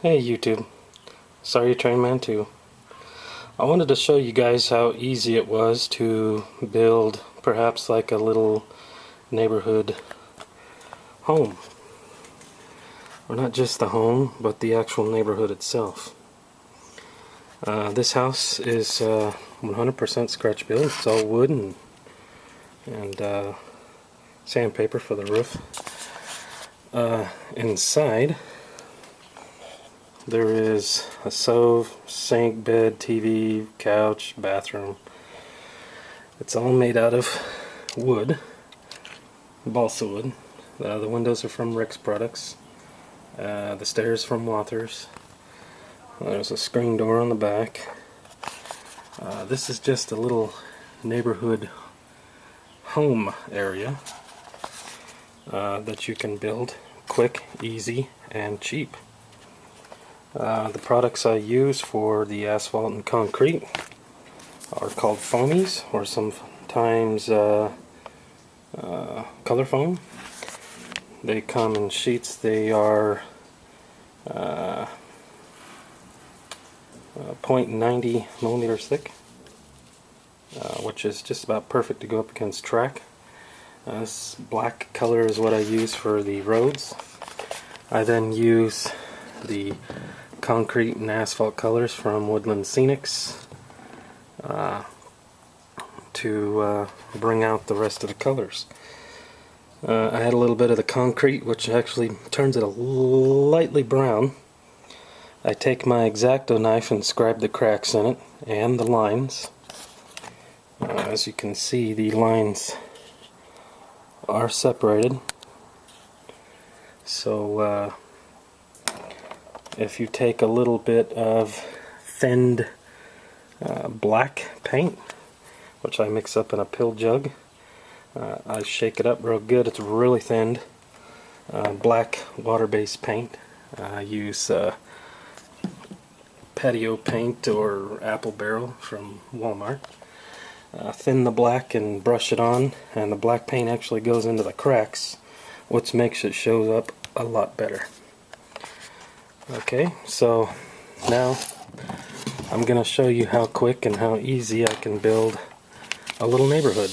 Hey YouTube, sorry Train Man 2. I wanted to show you guys how easy it was to build perhaps like a little neighborhood home. Or not just the home, but the actual neighborhood itself. This house is 100% scratch built. It's all wood and sandpaper for the roof. Inside there is a stove, sink, bed, TV, couch, bathroom. It's all made out of wood, balsa wood. The windows are from Rick's Products. The stairs from Walthers. There's a screen door on the back. This is just a little neighborhood home area that you can build quick, easy, and cheap. The products I use for the asphalt and concrete are called foamies, or sometimes color foam. They come in sheets. They are 0.90 millimeters thick, which is just about perfect to go up against track. This black color is what I use for the roads. I then use the concrete and asphalt colors from Woodland Scenics to bring out the rest of the colors. I had a little bit of the concrete, which actually turns it a lightly brown. I take my X-Acto knife and scribe the cracks in it and the lines. As you can see, the lines are separated. So if you take a little bit of thinned black paint, which I mix up in a pill jug, I shake it up real good. It's really thinned black water-based paint. I use patio paint or apple barrel from Walmart. Thin the black and brush it on, and the black paint actually goes into the cracks, which makes it show up a lot better. Okay, so now I'm going to show you how quick and how easy I can build a little neighborhood.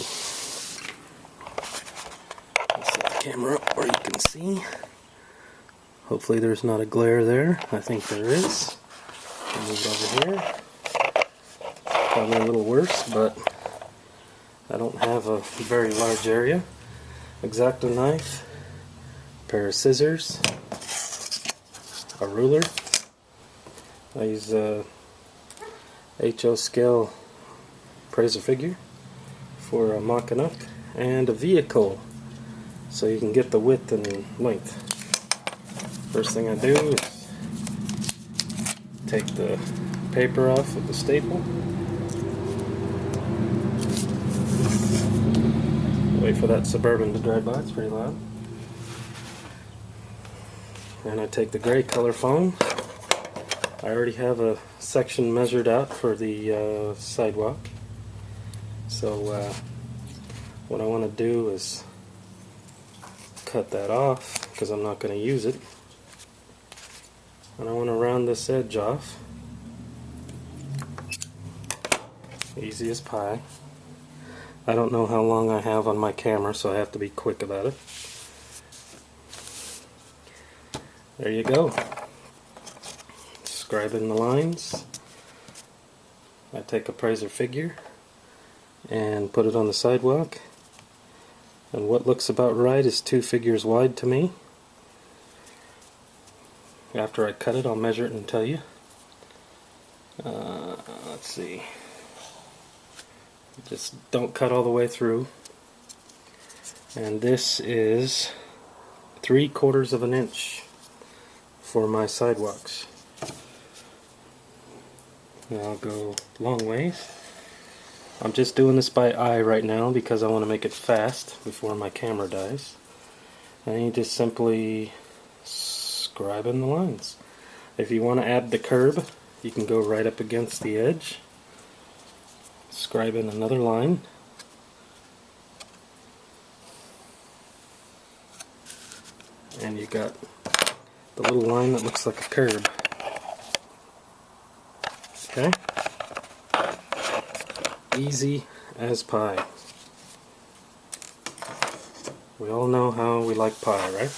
I'll set the camera up where you can see. Hopefully there's not a glare there. I think there is. I'll move it over here. Probably a little worse, but I don't have a very large area. X-Acto knife, a pair of scissors, a ruler. I use a HO scale appraiser figure for mocking up, and a vehicle so you can get the width and length. First thing I do is take the paper off with the staple. Wait for that Suburban to drive by, it's pretty loud. And I take the gray color foam. I already have a section measured out for the sidewalk. So what I want to do is cut that off because I'm not going to use it. And I want to round this edge off. Easy as pie. I don't know how long I have on my camera, so I have to be quick about it. There you go. Scribe in the lines. I take a appraiser figure and put it on the sidewalk. And what looks about right is 2 figures wide to me. After I cut it, I'll measure it and tell you. Let's see. Just don't cut all the way through. And this is 3/4 of an inch for my sidewalks. Now I'll go long ways. I'm just doing this by eye right now because I want to make it fast before my camera dies. And you just simply scribe in the lines. If you want to add the curb, you can go right up against the edge. Scribe in another line. And you got the little line that looks like a curb. Okay? Easy as pie. We all know how we like pie, right?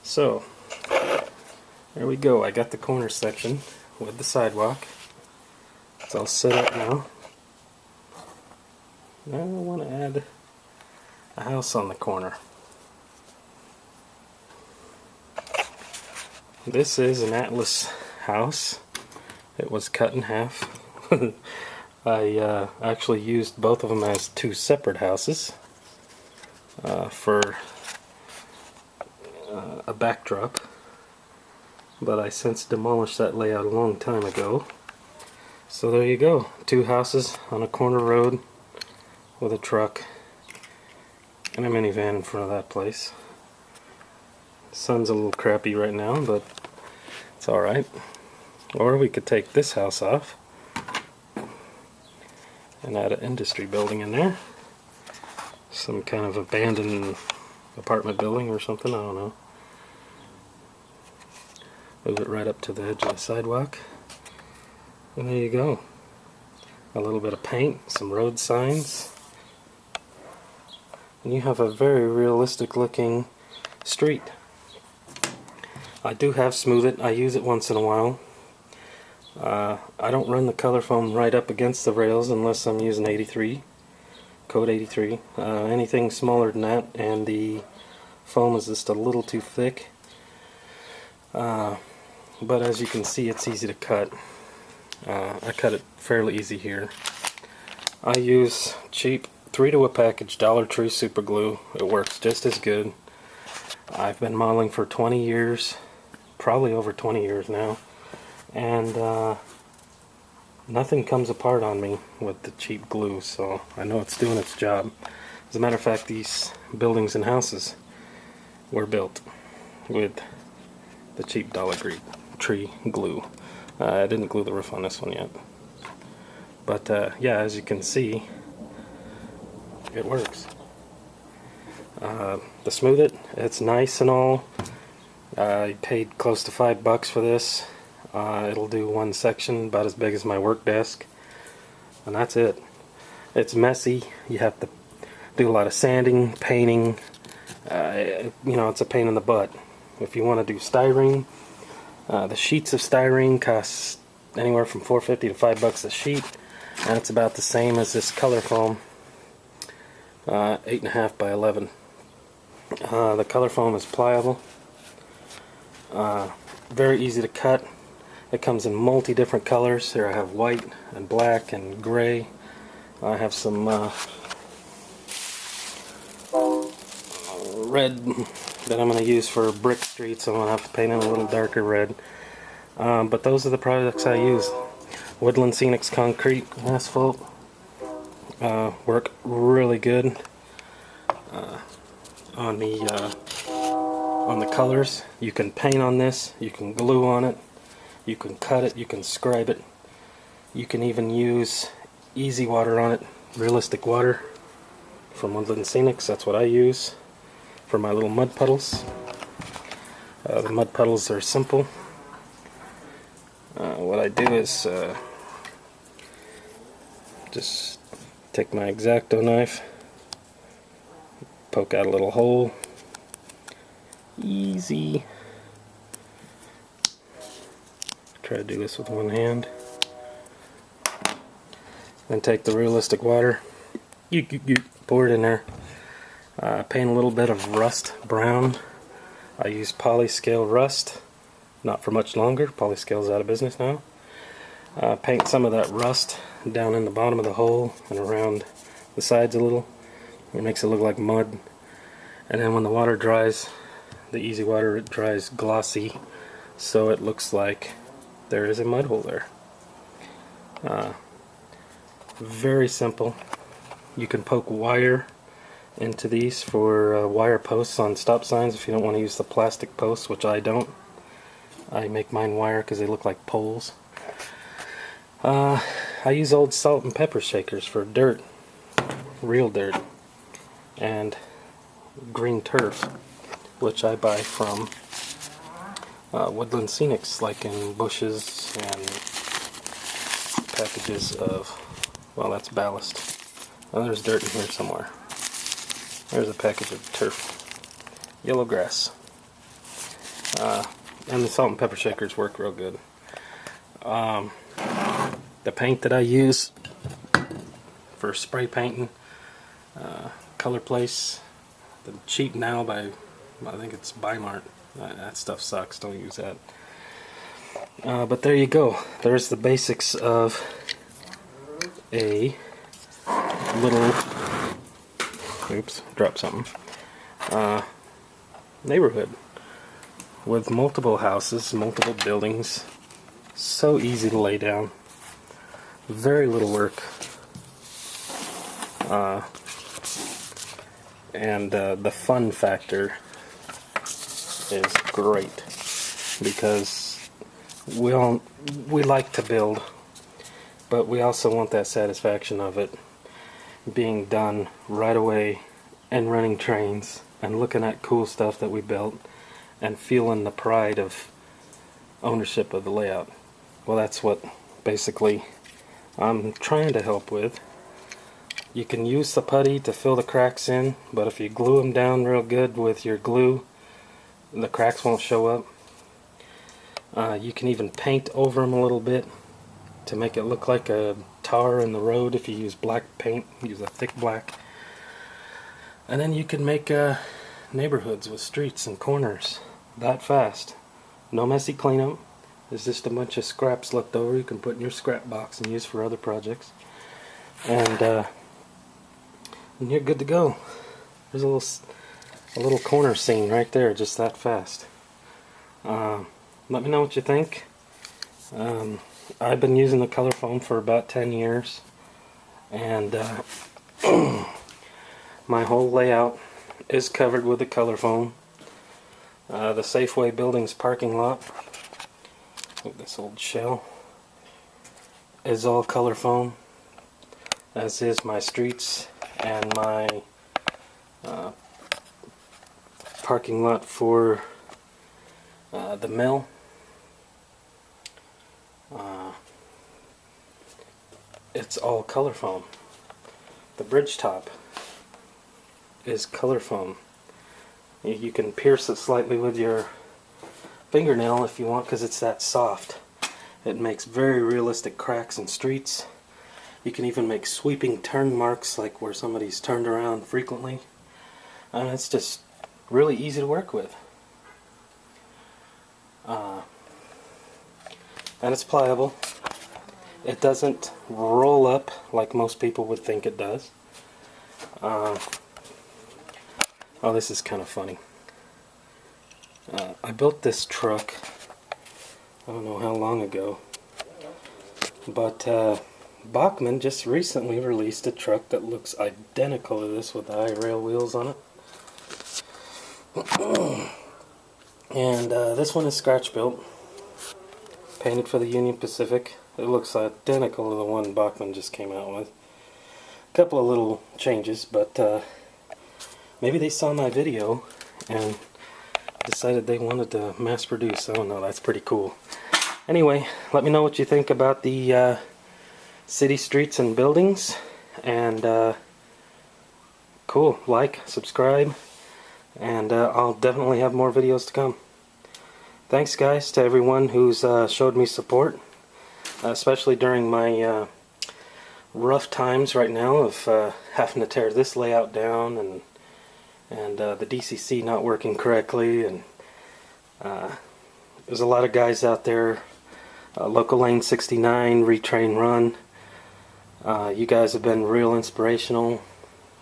So, there we go. I got the corner section with the sidewalk. It's all set up now. Now I want to add a house on the corner. This is an Atlas house. It was cut in half. I actually used both of them as two separate houses for a backdrop, but I since demolished that layout a long time ago. So there you go, two houses on a corner road with a truck and a minivan in front of that place. The sun's a little crappy right now, but it's alright. Or we could take this house off and add an industry building in there. Some kind of abandoned apartment building or something, I don't know. Move it right up to the edge of the sidewalk. And there you go. A little bit of paint, some road signs. And you have a very realistic looking street. I do have Smooth It. I use it once in a while. I don't run the color foam right up against the rails unless I'm using 83, code 83. Anything smaller than that and the foam is just a little too thick. But as you can see, it's easy to cut. I cut it fairly easy here. I use cheap 3-to-a package Dollar Tree super glue. It works just as good. I've been modeling for 20 years, probably over 20 years now, and nothing comes apart on me with the cheap glue, so I know it's doing its job. As a matter of fact, these buildings and houses were built with the cheap Dollar Tree glue. I didn't glue the roof on this one yet, but yeah, as you can see, it works. The Smooth It, it's nice and all. I paid close to $5 for this. It'll do one section about as big as my work desk, and that's it. It's messy. You have to do a lot of sanding, painting. You know, it's a pain in the butt. If you want to do styrene, the sheets of styrene cost anywhere from $4.50 to $5 a sheet, and it's about the same as this color foam, 8.5 by 11. The color foam is pliable, very easy to cut. It comes in multi different colors. Here I have white and black and gray. I have some red that I'm going to use for brick streets. I'm going to have to paint it a little darker red. But those are the products I use. Woodland Scenics concrete, asphalt, work really good on the colors. You can paint on this, you can glue on it, you can cut it, you can scribe it. You can even use easy water on it, realistic water from Woodland Scenics. That's what I use for my little mud puddles. The mud puddles are simple. What I do is just take my X-Acto knife, poke out a little hole, easy. Try to do this with one hand. Then take the realistic water, pour it in there. Paint a little bit of rust brown. I use polyscale rust, not for much longer. Polyscale's out of business now. Paint some of that rust down in the bottom of the hole and around the sides a little. It makes it look like mud. And then when the water dries, the easy water, it dries glossy, so it looks like there is a mud hole there. Very simple. You can poke wire into these for wire posts on stop signs if you don't want to use the plastic posts, which I don't. I make mine wire because they look like poles. I use old salt and pepper shakers for dirt, real dirt, and green turf, which I buy from Woodland Scenics, like in bushes and packages of, well, that's ballast. Oh, there's dirt in here somewhere. There's a package of turf, yellow grass. And the salt and pepper shakers work real good. The paint that I use for spray painting, Color Place, the cheap now by, I think it's Bimart. That stuff sucks, don't use that. But there you go. There's the basics of a little, oops, dropped something, neighborhood with multiple houses, multiple buildings. So easy to lay down. Very little work. And the fun factor is great because we like to build, but we also want that satisfaction of it being done right away and running trains and looking at cool stuff that we built and feeling the pride of ownership of the layout. Well, that's what basically I'm trying to help with. You can use the putty to fill the cracks in, but if you glue them down real good with your glue, the cracks won't show up. You can even paint over them a little bit to make it look like a tar in the road. If you use black paint, use a thick black. And then you can make neighborhoods with streets and corners that fast. No messy cleanup. There's just a bunch of scraps left over you can put in your scrap box and use for other projects. And you're good to go. There's a little corner scene right there, just that fast. Let me know what you think. I've been using the color foam for about 10 years, and my whole layout is covered with the color foam. The Safeway building's parking lot, with this old shell, is all color foam, as is my streets and my parking lot for the mill. It's all color foam. The bridge top is color foam. You can pierce it slightly with your fingernail if you want, because it's that soft. It makes very realistic cracks in streets. You can even make sweeping turn marks, like where somebody's turned around frequently. And it's just really easy to work with. And it's pliable. It doesn't roll up like most people would think it does. Oh, this is kind of funny. I built this truck, I don't know how long ago, but Bachmann just recently released a truck that looks identical to this with the I-rail wheels on it. And this one is scratch built, painted for the Union Pacific. It looks identical to the one Bachmann just came out with. A couple of little changes, but maybe they saw my video and decided they wanted to mass produce. I don't know, that's pretty cool. Anyway, let me know what you think about the city streets and buildings, and cool, like, subscribe, and I'll definitely have more videos to come. Thanks guys to everyone who's showed me support, especially during my rough times right now of having to tear this layout down, and the DCC not working correctly, and there's a lot of guys out there, Local Lane 69, Retrain Run. You guys have been real inspirational.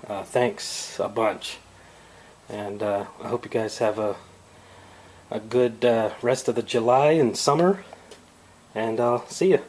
Thanks a bunch, and I hope you guys have a good rest of the July and summer, and I'll see you.